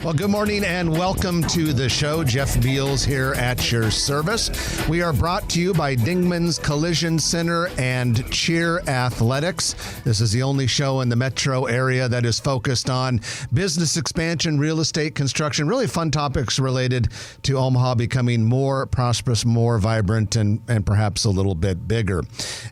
Well, good morning and welcome to the show. Jeff Beals here at your service. We are brought to you by Dingman's Collision Center and Cheer Athletics. This is the only show in the metro area that is focused on business expansion, real estate, construction, really fun topics related to Omaha becoming more prosperous, more vibrant, and perhaps a little bit bigger.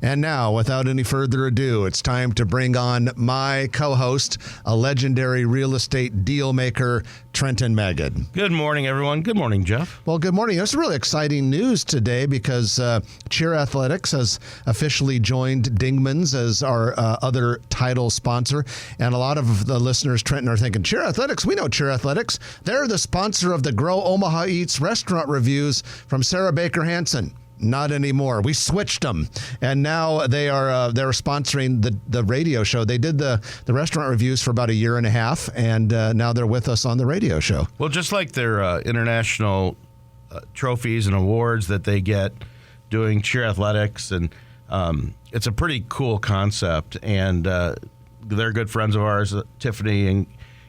And now, without any further ado, it's time to bring on my co-host, a legendary real estate deal maker, Trenton Magid. Good morning, everyone. Good morning, Jeff. Well, good morning. There's really exciting news today because Cheer Athletics has officially joined Dingman's as our other title sponsor. And a lot of the listeners, Trenton, are thinking, Cheer Athletics? We know Cheer Athletics. They're the sponsor of the Grow Omaha Eats restaurant reviews from Sarah Baker Hansen. Not anymore. We switched them, and now they're sponsoring the radio show. They did the restaurant reviews for about a year and a half, and now they're with us on the radio show. Well, just like their international trophies and awards that they get doing Cheer Athletics, and it's a pretty cool concept. And they're good friends of ours, Tiffany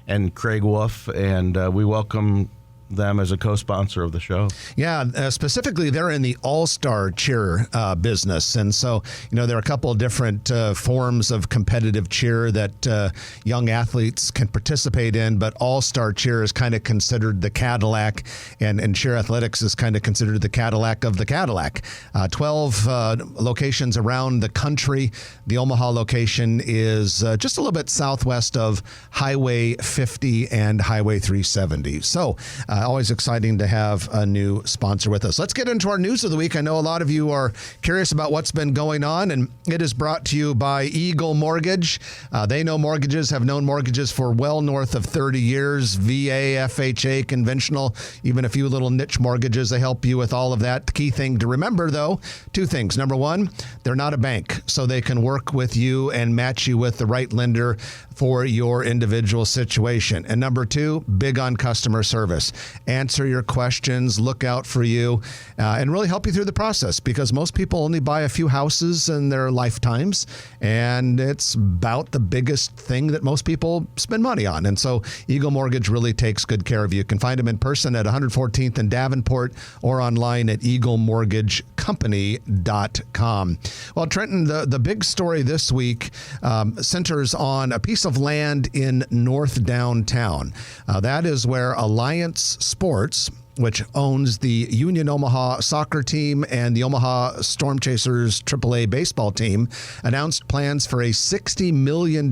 and Craig Wolf, and we welcome them as a co-sponsor of the show. Yeah, specifically they're in the all-star cheer business, and so there are a couple of different forms of competitive cheer that young athletes can participate in, but all-star cheer is kind of considered the Cadillac, and Cheer Athletics is kind of considered the Cadillac of the Cadillac. 12 locations around the country. The Omaha location is just a little bit southwest of Highway 50 and Highway 370. So always exciting to have a new sponsor with us. Let's get into our news of the week. I know a lot of you are curious about what's been going on, and it is brought to you by Eagle Mortgage. They know mortgages, have known mortgages for well north of 30 years. VA, FHA, conventional, even a few little niche mortgages. They help you with all of that. The key thing to remember, though, two things. Number one, they're not a bank, so they can work with you and match you with the right lender for your individual situation. And number two, big on customer service. Answer your questions, look out for you, and really help you through the process, because most people only buy a few houses in their lifetimes, and it's about the biggest thing that most people spend money on. And so Eagle Mortgage really takes good care of you. You can find them in person at 114th and Davenport or online at eaglemortgagecompany.com. Well, Trenton, the big story this week centers on a piece of land in North Downtown. That is where Alliance Sports, which owns the Union Omaha soccer team and the Omaha Storm Chasers AAA baseball team, announced plans for a $60 million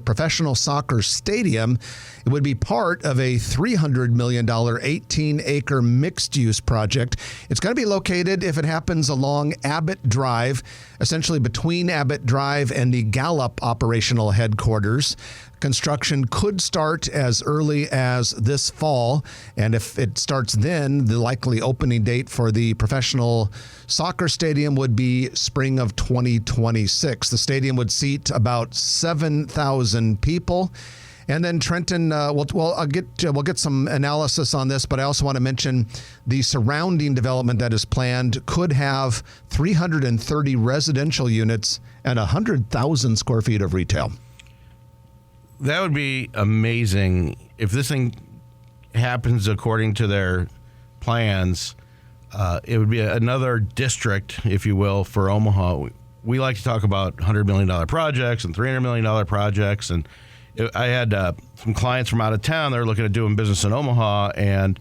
professional soccer stadium. It would be part of a $300 million 18-acre mixed-use project. It's going to be located, if it happens, along Abbott Drive, essentially between Abbott Drive and the Gallup operational headquarters. Construction could start as early as this fall, and if it starts then, the likely opening date for the professional soccer stadium would be spring of 2026. The stadium would seat about 7,000 people. And then Trenton, we'll get some analysis on this, but I also want to mention the surrounding development that is planned could have 330 residential units and 100,000 square feet of retail. That would be amazing if this thing happens according to their plans. It would be another district, if you will, for Omaha. We like to talk about $100 million projects and $300 million projects, and I had some clients from out of town. They're looking at doing business in Omaha, and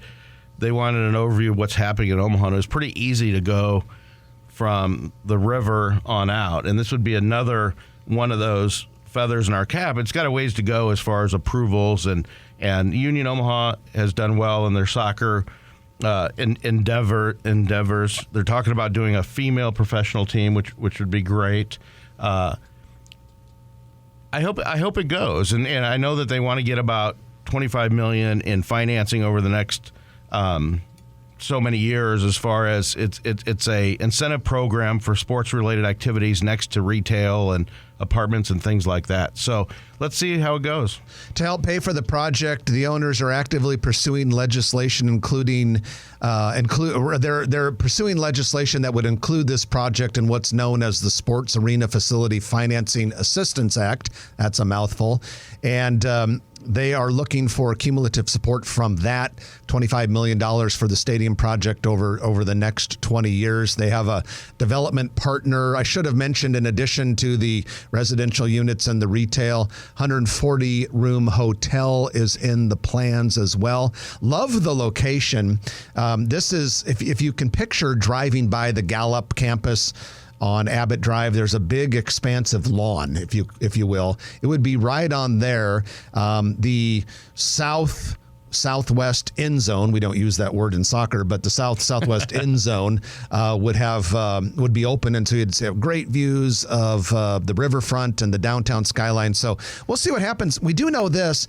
they wanted an overview of what's happening in Omaha. And it was pretty easy to go from the river on out, and this would be another one of those feathers in our cap. It's got a ways to go as far as approvals, and Union Omaha has done well in their soccer endeavors. They're talking about doing a female professional team, which would be great. I hope it goes, and I know that they want to get about $25 million in financing over the next so many years, as far as it's a incentive program for sports related activities next to retail and apartments and things like that. So let's see how it goes. To help pay for the project, the owners are actively pursuing legislation, they're pursuing legislation that would include this project in what's known as the Sports Arena Facility Financing Assistance Act. That's a mouthful. And They are looking for cumulative support from that, $25 million for the stadium project over the next 20 years. They have a development partner. I should have mentioned, in addition to the residential units and the retail, 140-room hotel is in the plans as well. Love the location. This is, if you can picture driving by the Gallup campus on Abbott Drive, there's a big expansive lawn, if you will. It would be right on there. The southwest end zone, we don't use that word in soccer, but the southwest end zone would be open, and so you'd have great views of the riverfront and the downtown skyline. So we'll see what happens. We do know this.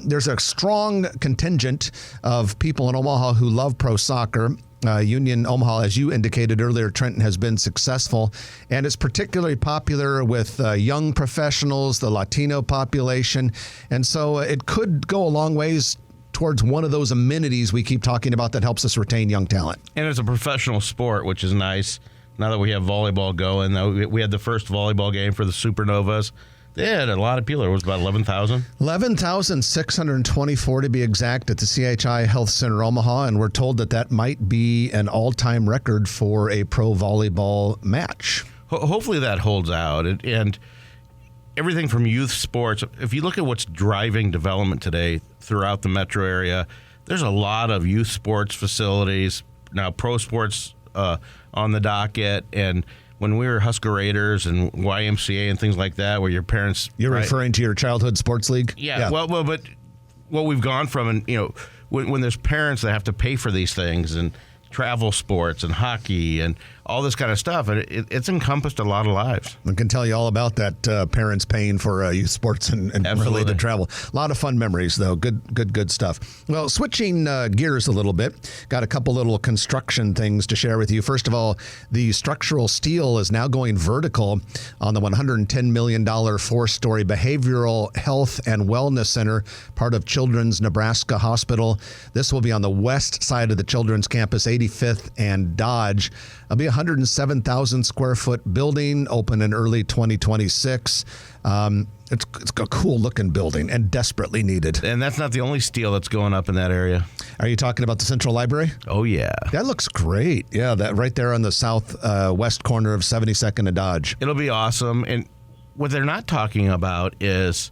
There's a strong contingent of people in Omaha who love pro soccer. Union Omaha, as you indicated earlier, Trenton, has been successful, and it's particularly popular with young professionals, the Latino population, and so it could go a long ways towards one of those amenities we keep talking about that helps us retain young talent. And it's a professional sport, which is nice. Now that we have volleyball going, we had the first volleyball game for the Supernovas. They had a lot of people. It was about 11,000. 11,624 to be exact at the CHI Health Center Omaha, and we're told that might be an all-time record for a pro volleyball match. Hopefully that holds out. And everything from youth sports, if you look at what's driving development today throughout the metro area, there's a lot of youth sports facilities, now pro sports on the docket, and when we were Husker Raiders and YMCA and things like that, where your parents... You're referring to your childhood sports league? Yeah. Well, but what we've gone from, and when there's parents that have to pay for these things, and travel sports and hockey and all this kind of stuff, and it's encompassed a lot of lives. I can tell you all about that, parents paying for youth sports and related travel. A lot of fun memories, though. Good stuff. Well, switching gears a little bit, got a couple little construction things to share with you. First of all, the structural steel is now going vertical on the $110 million four-story behavioral health and wellness center, part of Children's Nebraska Hospital. This will be on the west side of the Children's campus, 85th and Dodge. It'll be a 107,000 square foot building, open in early 2026. It's a cool looking building and desperately needed. And that's not the only steel that's going up in that area. Are you talking about the Central Library? Oh, yeah. That looks great. Yeah, that right there on the southwest corner of 72nd and Dodge. It'll be awesome. And what they're not talking about is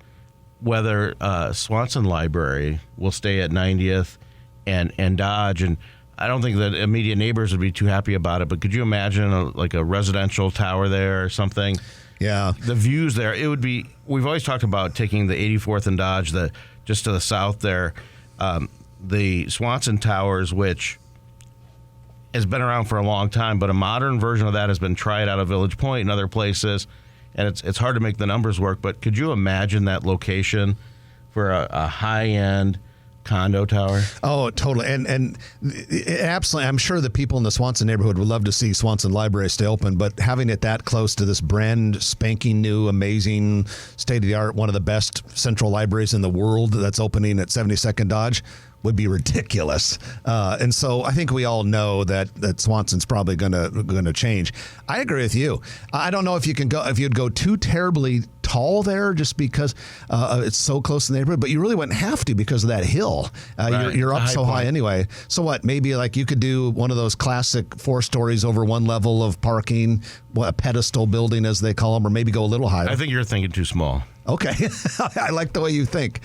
whether Swanson Library will stay at 90th and Dodge. And I don't think that immediate neighbors would be too happy about it, but could you imagine a residential tower there or something? Yeah. The views there, it would be, we've always talked about taking the 84th and Dodge, just to the south there, the Swanson Towers, which has been around for a long time, but a modern version of that has been tried out of Village Point and other places, and it's hard to make the numbers work, but could you imagine that location for a high-end condo tower? Oh, totally. And absolutely, I'm sure the people in the Swanson neighborhood would love to see Swanson Library stay open, but having it that close to this brand spanking new, amazing, state-of-the-art, one of the best central libraries in the world that's opening at 72nd Dodge would be ridiculous. And so I think we all know that Swanson's probably gonna change. I agree with you. I don't know if you'd go too terribly tall there just because it's so close to the neighborhood, but you really wouldn't have to because of that hill. Right. You're up so point. high anyway. So what? Maybe like you could do one of those classic 4 stories over one level of parking, a pedestal building as they call them, or maybe go a little higher. I think you're thinking too small. Okay. I like the way you think.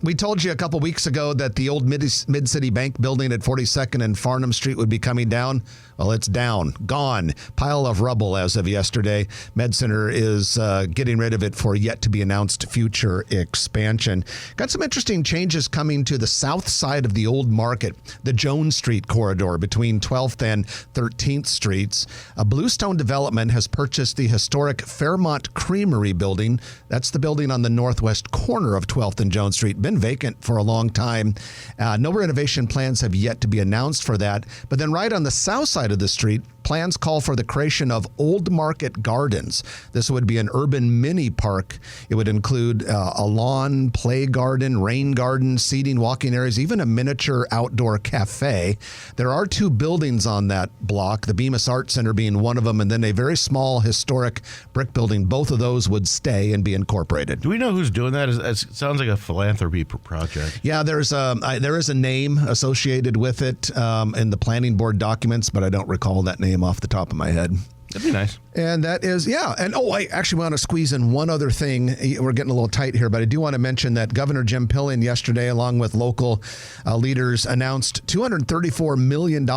We told you a couple weeks ago that the old Mid-City Bank building at 42nd and Farnham Street would be coming down. Well, it's down, gone, pile of rubble as of yesterday. MedCenter is getting rid of it for yet to be announced future expansion. Got some interesting changes coming to the south side of the old market, the Jones Street corridor between 12th and 13th Streets. A Bluestone development has purchased the historic Fairmont Creamery building. That's the building on the northwest corner of 12th and Jones Street. Been vacant for a long time. No renovation plans have yet to be announced for that. But then right on the south side of the street, Plans call for the creation of Old Market Gardens. This would be an urban mini park. It would include a lawn, play garden, rain garden, seating, walking areas, even a miniature outdoor cafe. There are 2 buildings on that block, the Bemis Art Center being one of them, and then a very small historic brick building. Both of those would stay and be incorporated. Do we know who's doing that? It sounds like a philanthropy project. Yeah, there is a name associated with it in the planning board documents, but I don't recall that name off the top of my head. That'd be nice. And that is, yeah. And I actually want to squeeze in one other thing. We're getting a little tight here, but I do want to mention that Governor Jim Pillen yesterday, along with local leaders, announced $234 million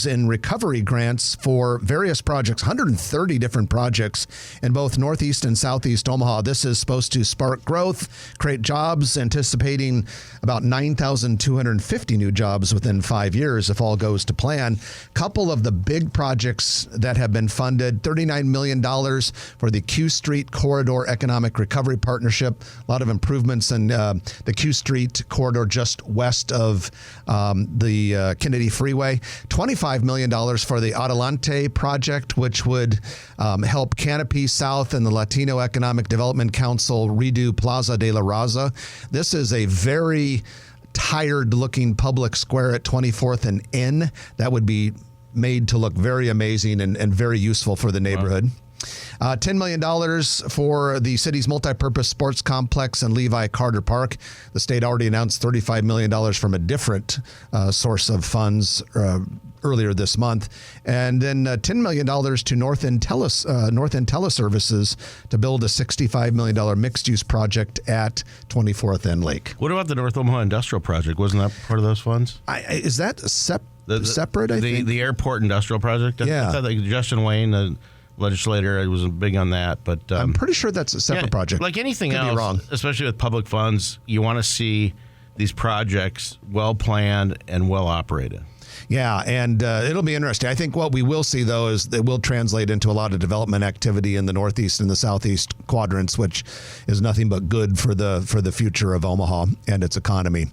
in recovery grants for various projects, 130 different projects in both Northeast and Southeast Omaha. This is supposed to spark growth, create jobs, anticipating about 9,250 new jobs within 5 years if all goes to plan. Couple of the big projects that have been funded, $39 million for the Q Street Corridor Economic Recovery Partnership. A lot of improvements in the Q Street corridor just west of the Kennedy Freeway. $25 million for the Adelante project, which would help Canopy South and the Latino Economic Development Council redo Plaza de la Raza. This is a very tired-looking public square at 24th and N that would be made to look very amazing and very useful for the neighborhood. Wow. $10 million for the city's multipurpose sports complex in Levi Carter Park. The state already announced $35 million from a different source of funds earlier this month. And then $10 million to North End Teleservices to build a $65 million mixed-use project at 24th End Lake. What about the North Omaha Industrial Project? Wasn't that part of those funds? Is that separate, I think? The airport industrial project? Yeah. I thought that Justin Wayne, the legislator, was big on that. But I'm pretty sure that's a separate project. Like anything Could else, be wrong. Especially with public funds, you want to see these projects well-planned and well-operated. Yeah, and it'll be interesting. I think what we will see, though, is it will translate into a lot of development activity in the Northeast and the Southeast quadrants, which is nothing but good for the future of Omaha and its economy.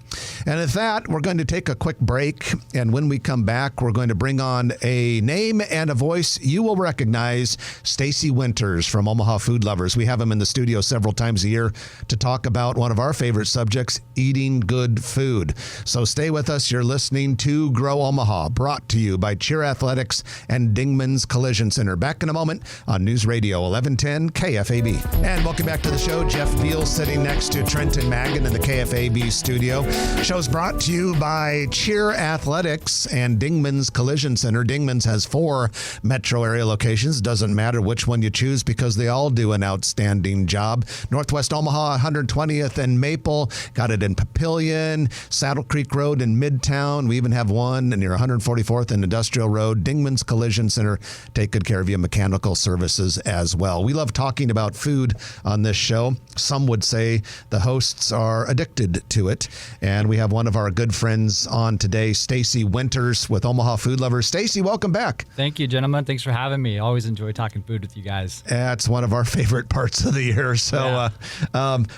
And with that, we're going to take a quick break. And when we come back, we're going to bring on a name and a voice you will recognize, Stacy Winters from Omaha Food Lovers. We have him in the studio several times a year to talk about one of our favorite subjects, eating good food. So stay with us. You're listening to Grow Omaha, brought to you by Cheer Athletics and Dingman's Collision Center. Back in a moment on News Radio 1110 KFAB. And welcome back to the show. Jeff Beal sitting next to Trenton Magin in the KFAB studio. Show's brought to you by Cheer Athletics and Dingman's Collision Center. Dingman's has 4 metro area locations. Doesn't matter which one you choose because they all do an outstanding job. Northwest Omaha, 120th and Maple. Got it in Papillion, Saddle Creek Road in Midtown. We even have one near 144th and Industrial Road. Dingman's Collision Center. Take good care of you. Mechanical services as well. We love talking about food on this show. Some would say the hosts are addicted to it. And we have one of our good friends on today, Stacy Winters with Omaha Food Lovers. Stacy, welcome back. Thank you, gentlemen. Thanks for having me. Always enjoy talking food with you guys. That's one of our favorite parts of the year. So,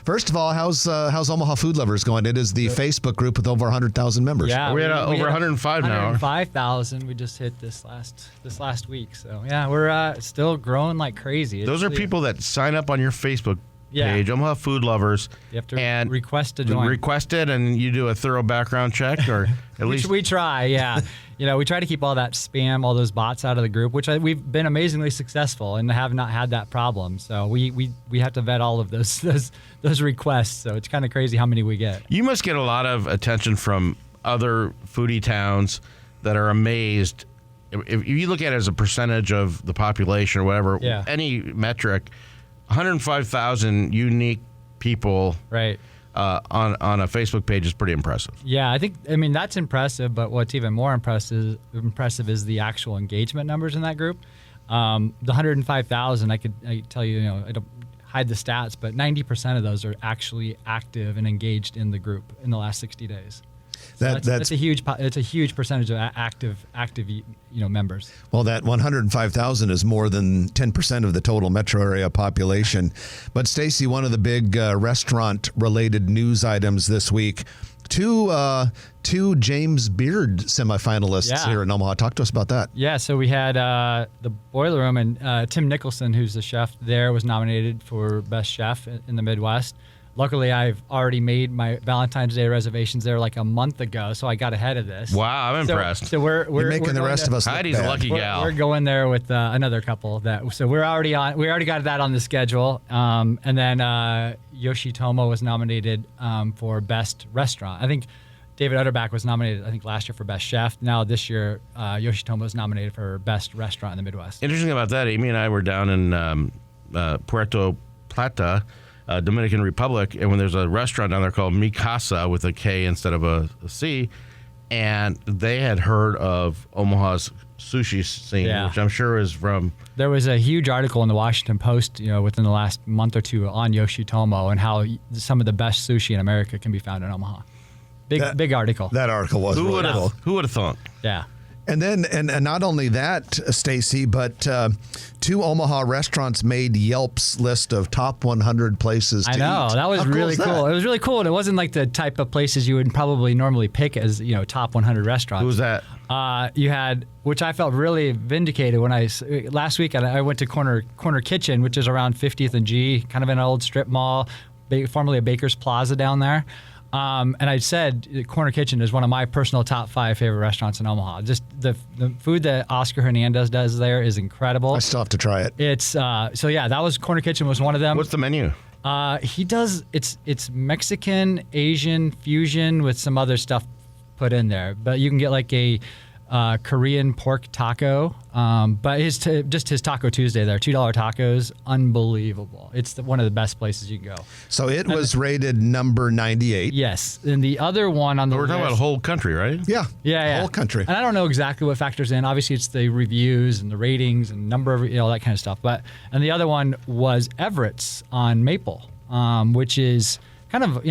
first of all, how's Omaha Food Lovers going? It is the Facebook group with over 100,000 members. Yeah, we're at over 105 now. 105,000 we just hit this last week. So yeah, we're still growing like crazy. Those are people that sign up on your Facebook page, Omaha Food Lovers. You have to request to join. Request it, and you do a thorough background check, or at least we try. Yeah, we try to keep all that spam, all those bots out of the group, which we've been amazingly successful and have not had that problem. So we have to vet all of those requests. So it's kind of crazy how many we get. You must get a lot of attention from other foodie towns that are amazed. If you look at it as a percentage of the population or whatever, any metric, 105,000 unique people right on a Facebook page is pretty impressive. Yeah, I mean that's impressive, but what's even more impressive is the actual engagement numbers in that group. The 105,000, I could tell you, I don't hide the stats, but 90% of those are actually active and engaged in the group in the last 60 days. So that's a huge percentage of active members. Well, that 105,000 is more than 10% of the total metro area population. But Stacy, one of the big restaurant related news items this week two James Beard semifinalists here in Omaha. Talk to us about that. Yeah, so we had the Boiler Room, and Tim Nicholson, who's the chef there, was nominated for Best Chef in the Midwest. Luckily, I've already made my Valentine's Day reservations there like a month ago, so I got ahead of this. Wow, I'm impressed. So we're making the rest of us look Heidi's bad. a lucky gal. We're going there with another couple so we're already on. We already got that on the schedule, and then Yoshitomo was nominated for Best Restaurant. I think David Utterback was nominated, I think, last year for Best Chef. Now this year, Yoshitomo is nominated for Best Restaurant in the Midwest. Interesting about that, Amy and I were down in Puerto Plata, Dominican Republic, and when there's a restaurant down there called Mi Casa with a K instead of a C, and they had heard of Omaha's sushi scene, which I'm sure is from... There was a huge article in the Washington Post, within the last month or two on Yoshitomo and how some of the best sushi in America can be found in Omaha. Big article. That article was really cool. Who would have thought? Yeah. And then, and not only that, Stacy, but two Omaha restaurants made Yelp's list of top 100 places to eat. I know. That was really cool. It was really cool. And it wasn't like the type of places you would probably normally pick as, top 100 restaurants. Who was that? You had, which I felt really vindicated when last week I went to Corner Kitchen, which is around 50th and G, kind of an old strip mall, formerly a Baker's Plaza down there. And I said Corner Kitchen is one of my personal top 5 favorite restaurants in Omaha. Just the food that Oscar Hernandez does there is incredible. I still have to try it. It's that was Corner Kitchen was one of them. What's the menu? He does it's Mexican, Asian fusion with some other stuff put in there. But you can get like a Korean pork taco. But his Taco Tuesday there, $2 tacos, unbelievable. It's one of the best places you can go. So it was rated number 98. Yes. And the other one on the We're talking about a whole country, right? Yeah. Whole country. And I don't know exactly what factors in. Obviously, it's the reviews and the ratings and number of, that kind of stuff. And the other one was Everett's on Maple, which is kind of,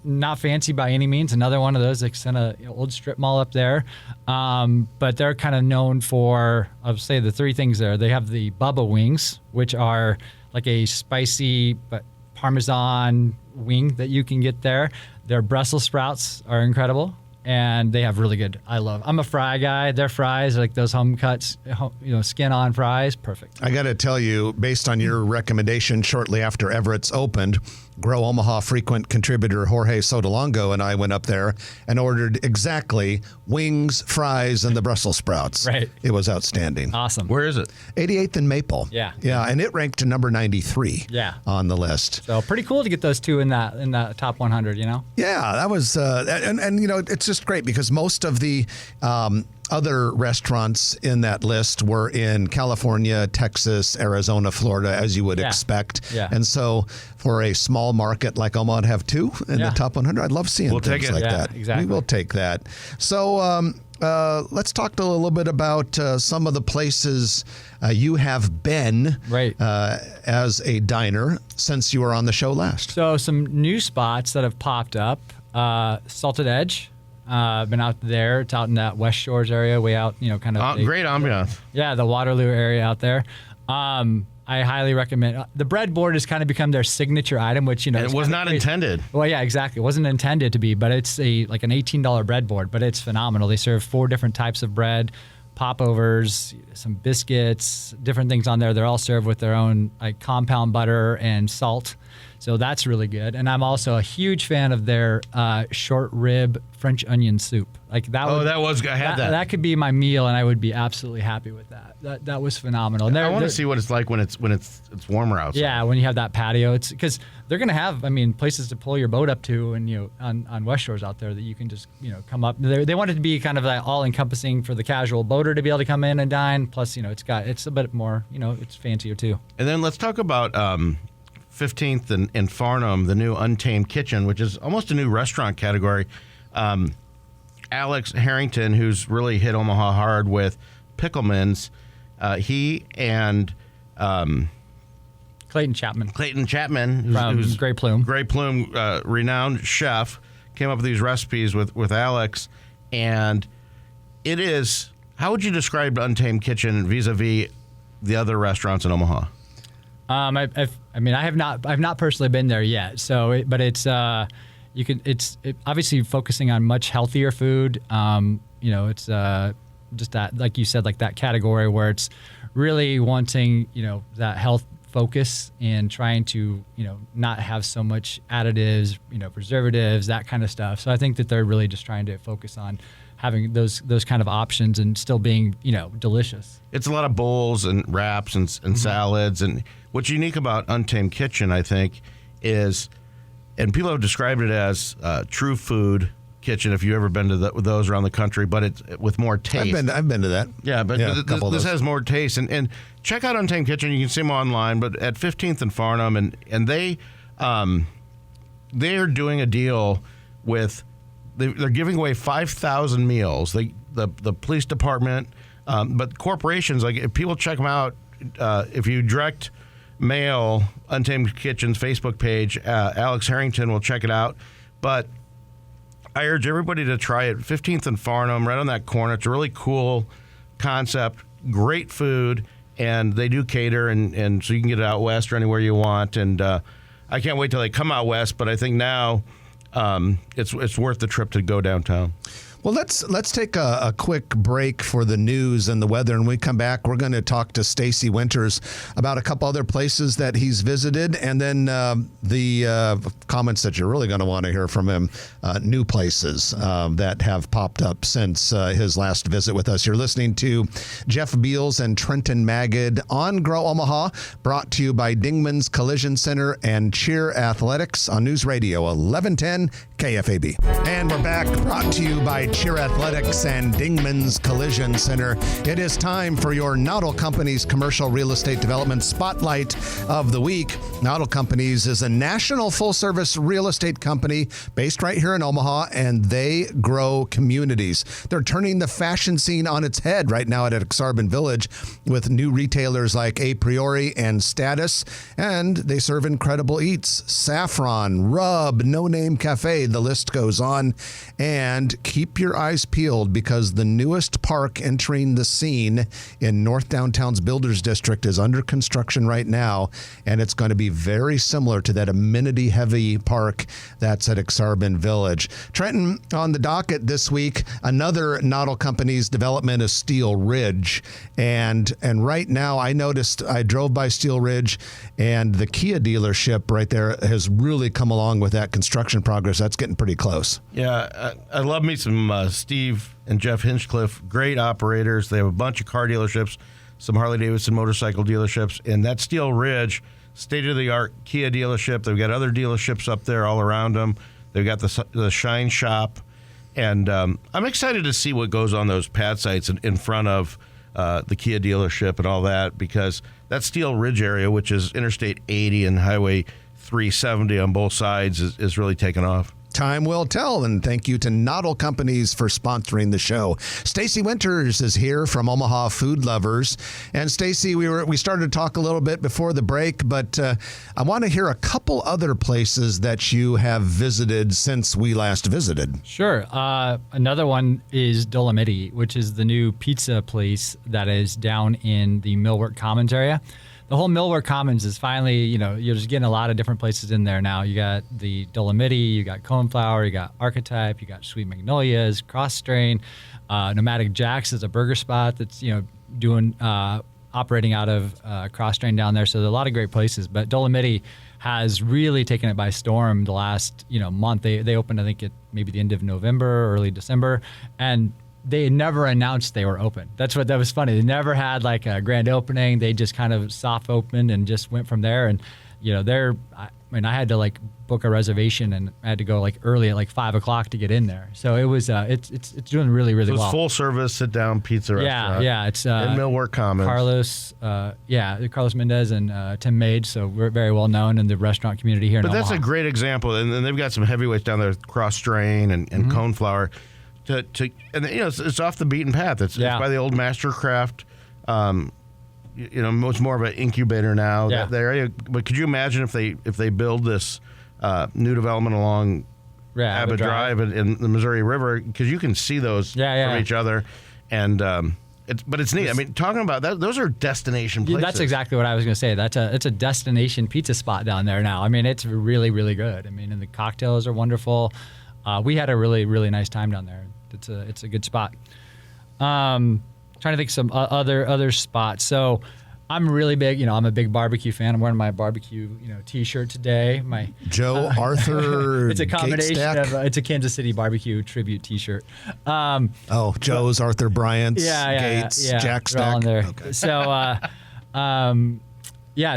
not fancy by any means. Another one of those, like kind of old strip mall up there. But they're kind of known for, I'll say the 3 things there. They have the Bubba wings, which are like a spicy but Parmesan wing that you can get there. Their Brussels sprouts are incredible. And they have really good, I'm a fry guy. Their fries are like those home cuts, skin on fries. Perfect. I got to tell you, based on your recommendation shortly after Everett's opened, Grow Omaha frequent contributor Jorge Sotolongo and I went up there and ordered exactly wings, fries, and the Brussels sprouts. Right. It was outstanding. Awesome. Where is it? 88th and Maple. Yeah. Yeah, and it ranked to number 93 on the list. So pretty cool to get those two in that top 100, Yeah, that was, and it's just great because most of the other restaurants in that list were in California, Texas, Arizona, Florida, as you would expect. Yeah. And so for a small market like Omaha to have 2 in the top 100, I'd love seeing things like that. Exactly. We will take that. So let's talk a little bit about some of the places you have been as a diner since you were on the show last. So some new spots that have popped up. Salted Edge. Been out there. It's out in that West Shores area, way out, kind of. Great ambiance. Yeah, the Waterloo area out there. I highly recommend. The breadboard has kind of become their signature item, which And it was not intended. Well, yeah, exactly. It wasn't intended to be, but it's like an $18 breadboard, but it's phenomenal. They serve 4 different types of bread, popovers, some biscuits, different things on there. They're all served with their own like compound butter and salt. So that's really good. And I'm also a huge fan of their short rib French onion soup. Like that. I had that. That could be my meal, and I would be absolutely happy with that. That was phenomenal. And I want to see what it's like when it's warmer outside. Yeah, when you have that patio, it's because they're going to have, places to pull your boat up to, and on West Shores out there that you can just come up. They want it to be kind of like all encompassing for the casual boater to be able to come in and dine. Plus, it's a bit more, it's fancier too. And then let's talk about 15th and Farnham, the new Untamed Kitchen, which is almost a new restaurant category. Alex Harrington, who's really hit Omaha hard with Pickleman's, he and Clayton Chapman, who's Grey Plume, renowned chef, came up with these recipes with Alex, and it is. How would you describe Untamed Kitchen vis-a-vis the other restaurants in Omaha? I've not personally been there yet. So, but it's obviously focusing on much healthier food. It's just that, like you said, like that category where it's really wanting, that health focus and trying to, not have so much additives, preservatives, that kind of stuff. So I think that they're really just trying to focus on having those kind of options and still being, delicious. It's a lot of bowls and wraps and salads. And what's unique about Untamed Kitchen, I think, is, and people have described it as true food kitchen if you've ever been to those around the country, but it's with more taste. I've been to that. Yeah, but this has more taste. And check out Untamed Kitchen. You can see them online, but at 15th and Farnham, and they are doing a deal with, they're giving away 5,000 meals. The police department, but corporations, like if people check them out, if you direct mail Untamed Kitchen's Facebook page, Alex Harrington will check it out. But I urge everybody to try it. 15th and Farnham, right on that corner. It's a really cool concept, great food, and they do cater, and so you can get it out west or anywhere you want. And I can't wait till they come out west, but I think now it's worth the trip to go downtown. Well, let's take a quick break for the news and the weather, and when we come back, we're going to talk to Stacy Winters about a couple other places that he's visited, and then the comments that you're really going to want to hear from him, new places that have popped up since his last visit with us. You're listening to Jeff Beals and Trenton Magid on Grow Omaha, brought to you by Dingman's Collision Center and Cheer Athletics on News Radio 1110 KFAB. And we're back, brought to you by Cheer Athletics and Dingman's Collision Center. It is time for your Noddle Companies Commercial Real Estate Development Spotlight of the Week. Noddle Companies is a national full-service real estate company based right here in Omaha, and they grow communities. They're turning the fashion scene on its head right now at Exarban Village with new retailers like A Priori and Status, and they serve incredible eats. Saffron, Rub, No Name Cafe, the list goes on. And keep your eyes peeled, because the newest park entering the scene in North Downtown's Builders District is under construction right now, and it's going to be very similar to that amenity-heavy park that's at Exarban Village. Trenton, on the docket this week, another Noddle Companies development is Steel Ridge, and right now I drove by Steel Ridge, and the Kia dealership right there has really come along with that construction progress. That's getting pretty close. Yeah, I love me some Steve and Jeff Hinchcliffe, great operators. They have a bunch of car dealerships, some Harley-Davidson motorcycle dealerships, and that Steel Ridge, state-of-the-art Kia dealership. They've got other dealerships up there all around them. They've got the Shine Shop, and I'm excited to see what goes on those pad sites in front of the Kia dealership and all that, because that Steel Ridge area, which is Interstate 80 and Highway 370 on both sides, is really taking off. Time will tell, and thank you to Noddle Companies for sponsoring the show. Stacy Winters is here from Omaha Food Lovers. And Stacy, we started to talk a little bit before the break, but I want to hear a couple other places that you have visited since we last visited. Sure. Another one is Dolomiti, which is the new pizza place that is down in the Millwork Commons area. The whole Millwork Commons is finally, you're just getting a lot of different places in there now. You got the Dolomiti, you got Coneflower, you got Archetype, you got Sweet Magnolias, Cross Strain, Nomadic Jacks is a burger spot that's, doing operating out of Cross Strain down there. So there's a lot of great places. But Dolomiti has really taken it by storm the last, month. They opened, I think, at maybe the end of November, early December, and they never announced they were open. That was funny. They never had like a grand opening. They just kind of soft opened and just went from there. And I had to like book a reservation, and I had to go like early at like 5 o'clock to get in there. So it was it's doing really, really well. Full service sit down pizza restaurant. Yeah, it's in Millwork Commons. Carlos Mendez and Tim Mage. So we're very well known in the restaurant community here in Omaha. But that's a great example, and then they've got some heavyweights down there, Cross Strain and Coneflower. It's off the beaten path. It's by the old Mastercraft. It's more of an incubator now. Yeah. That area. But could you imagine if they build this new development along Abbott Drive and the Missouri River, because you can see those from each other, and But it's neat. I mean, talking about that, those are destination places. That's exactly what I was going to say. It's a destination pizza spot down there now. I mean, it's really, really good. I mean, and the cocktails are wonderful. We had a really, really nice time down there. It's a good spot. Trying to think some other spots. So I'm really big, I'm a big barbecue fan. I'm wearing my barbecue, T-shirt today. My Joe Arthur. It's a combination of it's a Kansas City barbecue tribute T-shirt. Joe's, Arthur Bryant's, Gates, Jack they're all Stack. in there. Okay. So,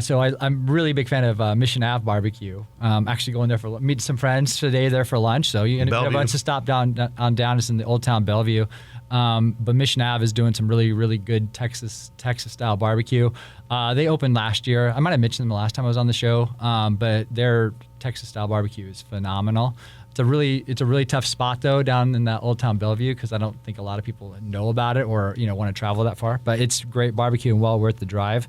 so I'm really a big fan of Mission Ave barbecue. Actually going there for meet some friends today there for lunch. So everyone wants to stop down. It's in the Old Town Bellevue. But Mission Ave is doing some really, really good Texas style barbecue. They opened last year. I might have mentioned them the last time I was on the show, but their Texas style barbecue is phenomenal. It's a really tough spot though down in that Old Town Bellevue because I don't think a lot of people know about it or want to travel that far. But it's great barbecue and well worth the drive.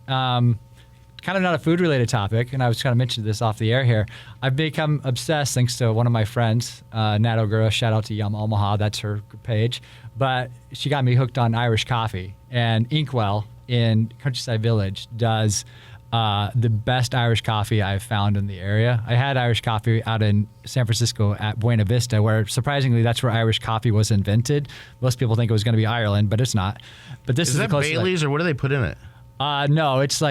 Kind of not a food related topic, and I was kind of mentioning this off the air here. I've become obsessed thanks to one of my friends, Nat O'Gura. Shout out to Yum Omaha, that's her page. But she got me hooked on Irish coffee, and Inkwell in Countryside Village does the best Irish coffee I've found in the area. I had Irish coffee out in San Francisco at Buena Vista, where surprisingly that's where Irish coffee was invented. Most people think it was going to be Ireland, but it's not. But this is that Bailey's, or what do they put in it? No, it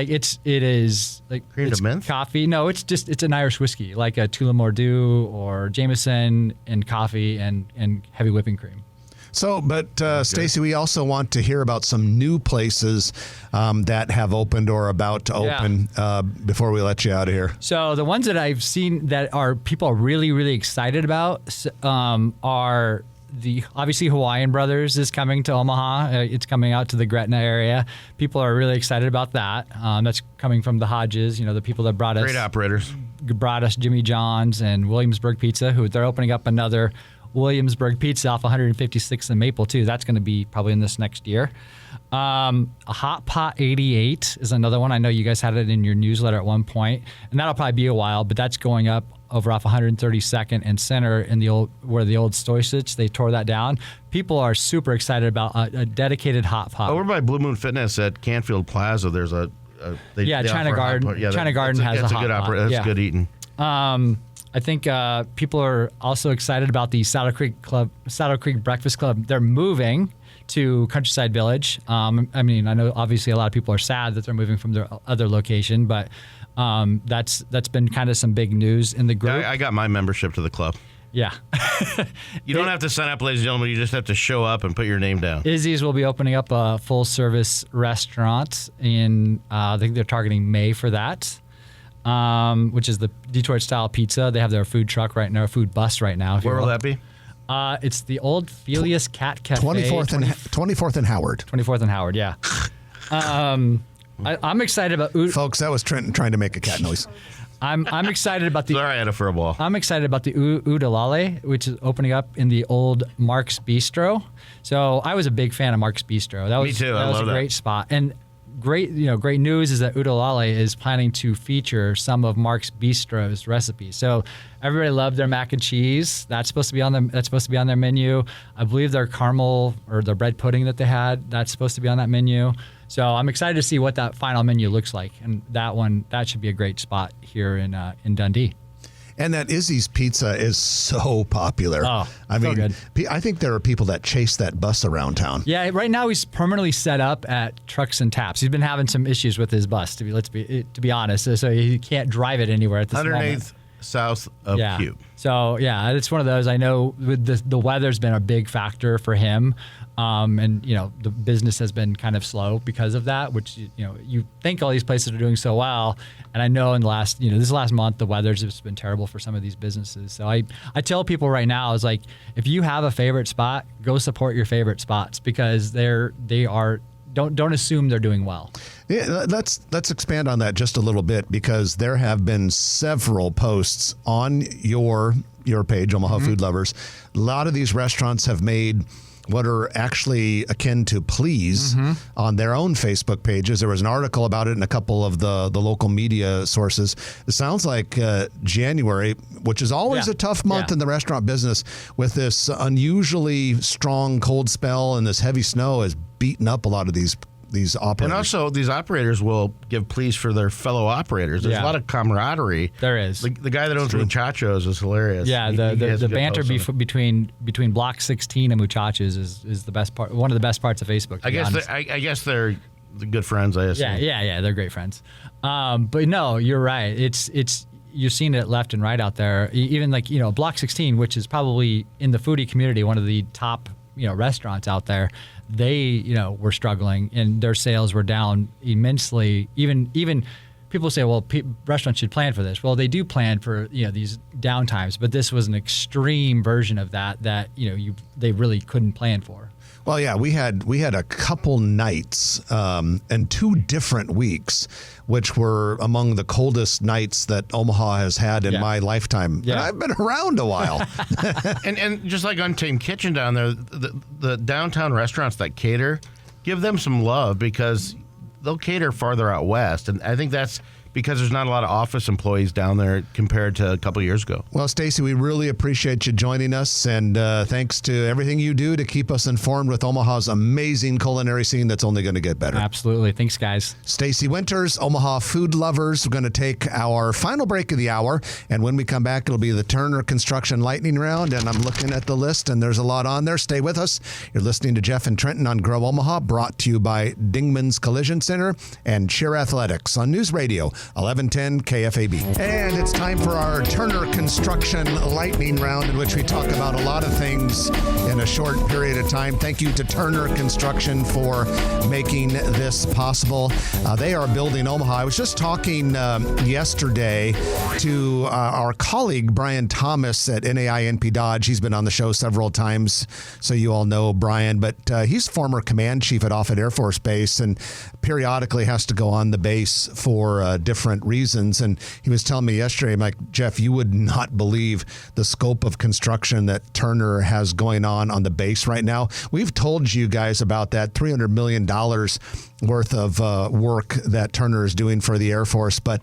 is like cream of mint coffee. No, it's an Irish whiskey, like a Tullamore or Jameson and coffee and heavy whipping cream. So, but Stacy, we also want to hear about some new places that have opened or about to open before we let you out of here. So the ones that I've seen that people are really, really excited about are obviously Hawaiian Brothers is coming to Omaha. It's coming out to the Gretna area. People are really excited about that. That's coming from the Hodges, the people that brought us Jimmy John's and Williamsburg Pizza, who they're opening up another Williamsburg Pizza off 156th and Maple too. That's going to be probably in this next year. A Hot Pot 88 is another one. I know you guys had it in your newsletter at one point, and that'll probably be a while, but that's going up over off 132nd and Center in where the old Stoysich, they tore that down. People are super excited about a dedicated hot pot. Over by Blue Moon Fitness at Canfield Plaza, there's China Garden. China Garden has a hot pot. That's good eating. I think people are also excited about the Saddle Creek Breakfast Club. They're moving to Countryside Village. I know obviously a lot of people are sad that they're moving from their other location, but that's been kind of some big news in the group. I got my membership to the club. Yeah. You don't have to sign up, ladies and gentlemen. You just have to show up and put your name down. Izzy's will be opening up a full-service restaurant in, I think they're targeting May for that, which is the Detroit-style pizza. They have their food truck right now, food bus right now. Where will that be? It's the old Felius Cat Cafe. 24th and Howard. 24th and Howard, yeah. I'm excited about... Folks, that was Trenton trying to make a cat noise. I'm excited about the... Sorry, I had a fur ball. I'm excited about the Udalale, which is opening up in the old Mark's Bistro. So I was a big fan of Mark's Bistro. Me too. That was a great spot. And great news is that Udalale is planning to feature some of Mark's Bistro's recipes. So everybody loved their mac and cheese. That's supposed to be on their menu. I believe their caramel or their bread pudding that they had, that's supposed to be on that menu. So I'm excited to see what that final menu looks like, and that should be a great spot here in Dundee. And that Izzy's Pizza is so popular. Oh, so good. I think there are people that chase that bus around town. Yeah, right now he's permanently set up at Trucks and Taps. He's been having some issues with his bus, to be honest. So he can't drive it anywhere at this 108th moment. South of Cube. So yeah, it's one of those. I know with the weather's been a big factor for him, and the business has been kind of slow because of that. Which you think all these places are doing so well, and I know in the last this last month the weather's just been terrible for some of these businesses. So I tell people right now is like, if you have a favorite spot, go support your favorite spots because they are. Don't assume they're doing well. Yeah, let's expand on that just a little bit because there have been several posts on your page, Omaha Food Lovers. A lot of these restaurants have made what are actually akin to pleas on their own Facebook pages. There was an article about it in a couple of the local media sources. It sounds like January, which is always a tough month in the restaurant business, with this unusually strong cold spell and this heavy snow, has beaten up a lot of these operators. And also, these operators will give pleas for their fellow operators. There's a lot of camaraderie. There is. The guy that owns Muchachos is hilarious. Yeah, the banter between Block 16 and Muchachos is the best part. One of the best parts of Facebook. I guess they're the good friends. I assume. Yeah, they're great friends. But no, you're right. It's you're seeing it left and right out there. Even Block 16, which is probably in the foodie community one of the top restaurants out there. They were struggling and their sales were down immensely. Even people say, well, restaurants should plan for this. Well, they do plan for these downtimes, but this was an extreme version of that they really couldn't plan for. Well, yeah, we had a couple nights and 2 different weeks, which were among the coldest nights that Omaha has had in my lifetime. Yeah. And I've been around a while. and just like Untamed Kitchen down there, the downtown restaurants that cater, give them some love because they'll cater farther out west. And I think that's because there's not a lot of office employees down there compared to a couple of years ago. Well, Stacy, we really appreciate you joining us, and thanks to everything you do to keep us informed with Omaha's amazing culinary scene that's only going to get better. Absolutely. Thanks, guys. Stacy Winters, Omaha Food Lovers. We're going to take our final break of the hour, and when we come back, it'll be the Turner Construction Lightning Round, and I'm looking at the list, and there's a lot on there. Stay with us. You're listening to Jeff and Trenton on Grow Omaha, brought to you by Dingman's Collision Center and Cheer Athletics on News Radio 1110 KFAB. And it's time for our Turner Construction Lightning Round, in which we talk about a lot of things in a short period of time. Thank you to Turner Construction for making this possible. They are building Omaha. I was just talking yesterday to our colleague, Brian Thomas at NAINP Dodge. He's been on the show several times, so you all know Brian, but he's former command chief at Offutt Air Force Base and periodically has to go on the base for different reasons. And he was telling me yesterday, I'm like, Jeff, you would not believe the scope of construction that Turner has going on the base right now. We've told you guys about that $300 million worth of work that Turner is doing for the Air Force. But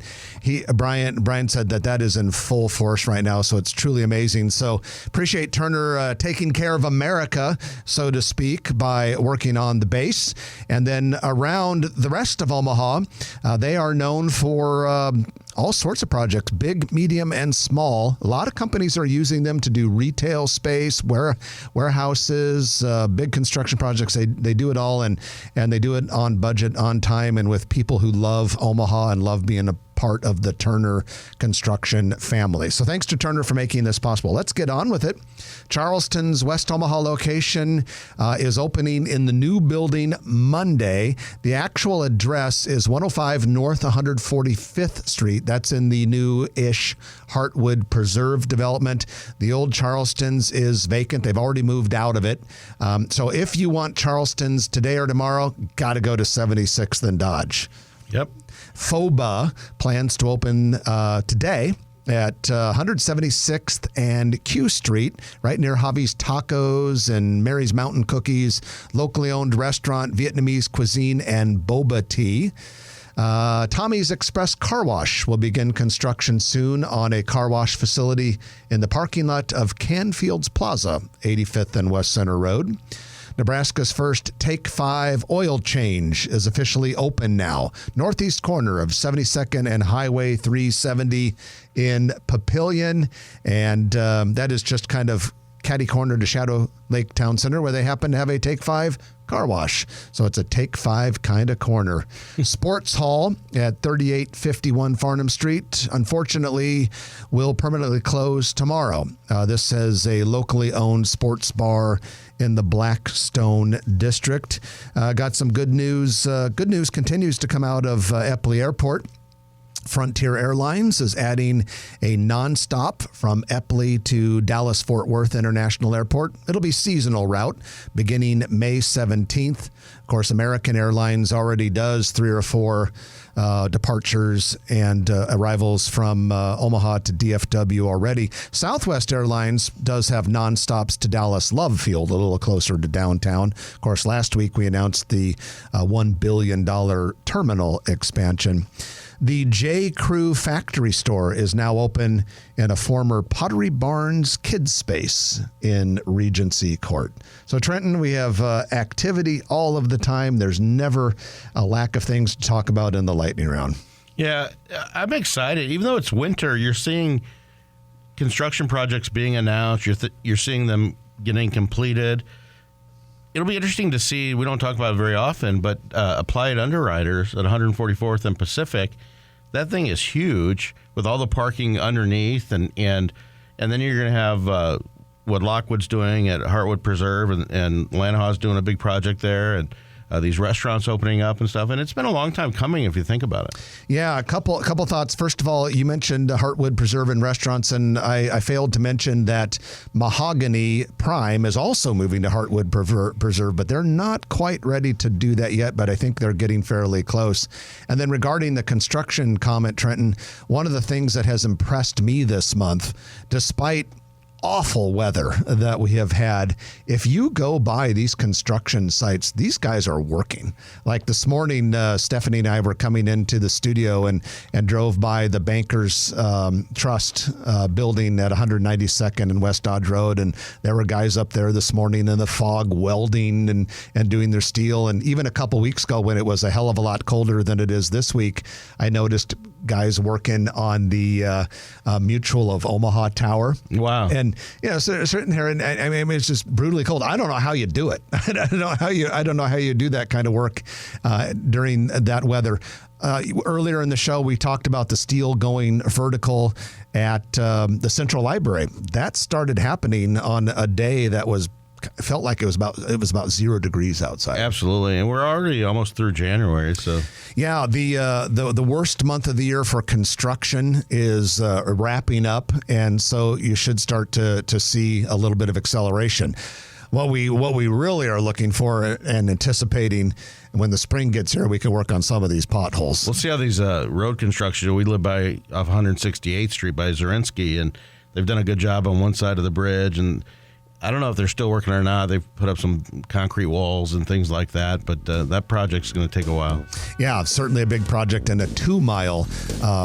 Brian said that is in full force right now. So it's truly amazing. So appreciate Turner taking care of America, so to speak, by working on the base. And then around the rest of Omaha, they are known for all sorts of projects, big, medium, and small. A lot of companies are using them to do retail space, warehouses, big construction projects. They do it all, and they do it on budget, on time, and with people who love Omaha and love being a part of the Turner Construction family. So thanks to Turner for making this possible. Let's get on with it. Charleston's West Omaha location is opening in the new building Monday. The actual address is 105 North 145th Street. That's in the new-ish Heartwood Preserve development. The old Charleston's is vacant. They've already moved out of it. So if you want Charleston's today or tomorrow, got to go to 76th and Dodge. Yep. FOBA plans to open today at 176th and Q Street, right near Javi's Tacos and Mary's Mountain Cookies, locally owned restaurant, Vietnamese cuisine, and boba tea. Tommy's Express Car Wash will begin construction soon on a car wash facility in the parking lot of Canfield's Plaza, 85th and West Center Road. Nebraska's first Take 5 oil change is officially open now. Northeast corner of 72nd and Highway 370 in Papillion. And that is just kind of catty corner to Shadow Lake Town Center, where they happen to have a Take 5 car wash. So it's a Take 5 kind of corner. Sports Hall at 3851 Farnham Street, unfortunately, will permanently close tomorrow. This is a locally owned sports bar in the Blackstone district. Got some good news. Good news continues to come out of Epley Airport. Frontier Airlines is adding a nonstop from Epley to Dallas-Fort Worth International Airport. It'll be seasonal route beginning May 17th. Of course, American Airlines already does 3 or 4 departures and arrivals from Omaha to DFW already. Southwest Airlines does have nonstops to Dallas Love Field, a little closer to downtown. Of course, last week we announced the $1 billion terminal expansion. The J. Crew factory store is now open in a former Pottery Barns kids space in Regency Court. So, Trenton, we have activity all of the time. There's never a lack of things to talk about in the lightning round. Yeah, I'm excited. Even though it's winter, you're seeing construction projects being announced. You're seeing them getting completed. It'll be interesting to see. We don't talk about it very often, but Applied Underwriters at 144th and Pacific, that thing is huge with all the parking underneath, and then you're going to have what Lockwood's doing at Heartwood Preserve, and Lanahaw's doing a big project there, and these restaurants opening up and stuff. And it's been a long time coming if you think about it. Yeah, a couple thoughts. First of all, you mentioned Heartwood Preserve and restaurants, and I failed to mention that Mahogany Prime is also moving to Heartwood Preserve, but they're not quite ready to do that yet, but I think they're getting fairly close. And then regarding the construction comment, Trenton, one of the things that has impressed me this month, despite awful weather that we have had, if you go by these construction sites, these guys are working. Like this morning, Stephanie and I were coming into the studio and drove by the Bankers Trust building at 192nd and West Dodge Road, and there were guys up there this morning in the fog welding and doing their steel. And even a couple weeks ago, when it was a hell of a lot colder than it is this week, I noticed guys working on the Mutual of Omaha Tower. Wow. And sitting here, and I mean, it's just brutally cold. I don't know how you do it. I don't know how you do that kind of work during that weather. Earlier in the show, we talked about the steel going vertical at the Central Library. That started happening on a day that felt like it was about 0 degrees outside. Absolutely, and we're already almost through January. So yeah, the worst month of the year for construction is wrapping up, and so you should start to see a little bit of acceleration. What we really are looking for and anticipating when the spring gets here, we can work on some of these potholes. We'll see how these road construction. We live off 168th Street by Zerinsky, and they've done a good job on one side of the bridge, and I don't know if they're still working or not. They've put up some concrete walls and things like that, but that project's going to take a while. Yeah, certainly a big project, and a 2-mile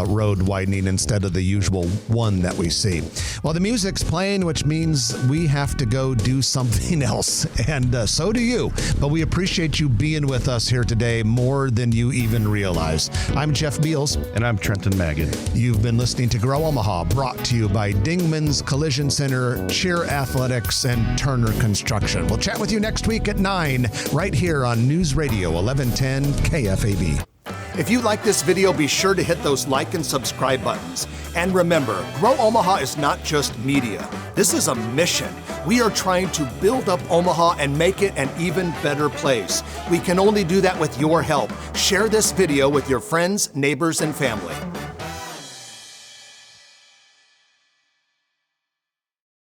road widening instead of the usual one that we see. Well, the music's playing, which means we have to go do something else, and so do you. But we appreciate you being with us here today more than you even realize. I'm Jeff Beals. And I'm Trenton Magid. You've been listening to Grow Omaha, brought to you by Dingman's Collision Center, Cheer Athletics, and Turner Construction. We'll chat with you next week at 9, right here on News Radio 1110 KFAB. If you like this video, be sure to hit those like and subscribe buttons. And remember, Grow Omaha is not just media. This is a mission. We are trying to build up Omaha and make it an even better place. We can only do that with your help. Share this video with your friends, neighbors, and family.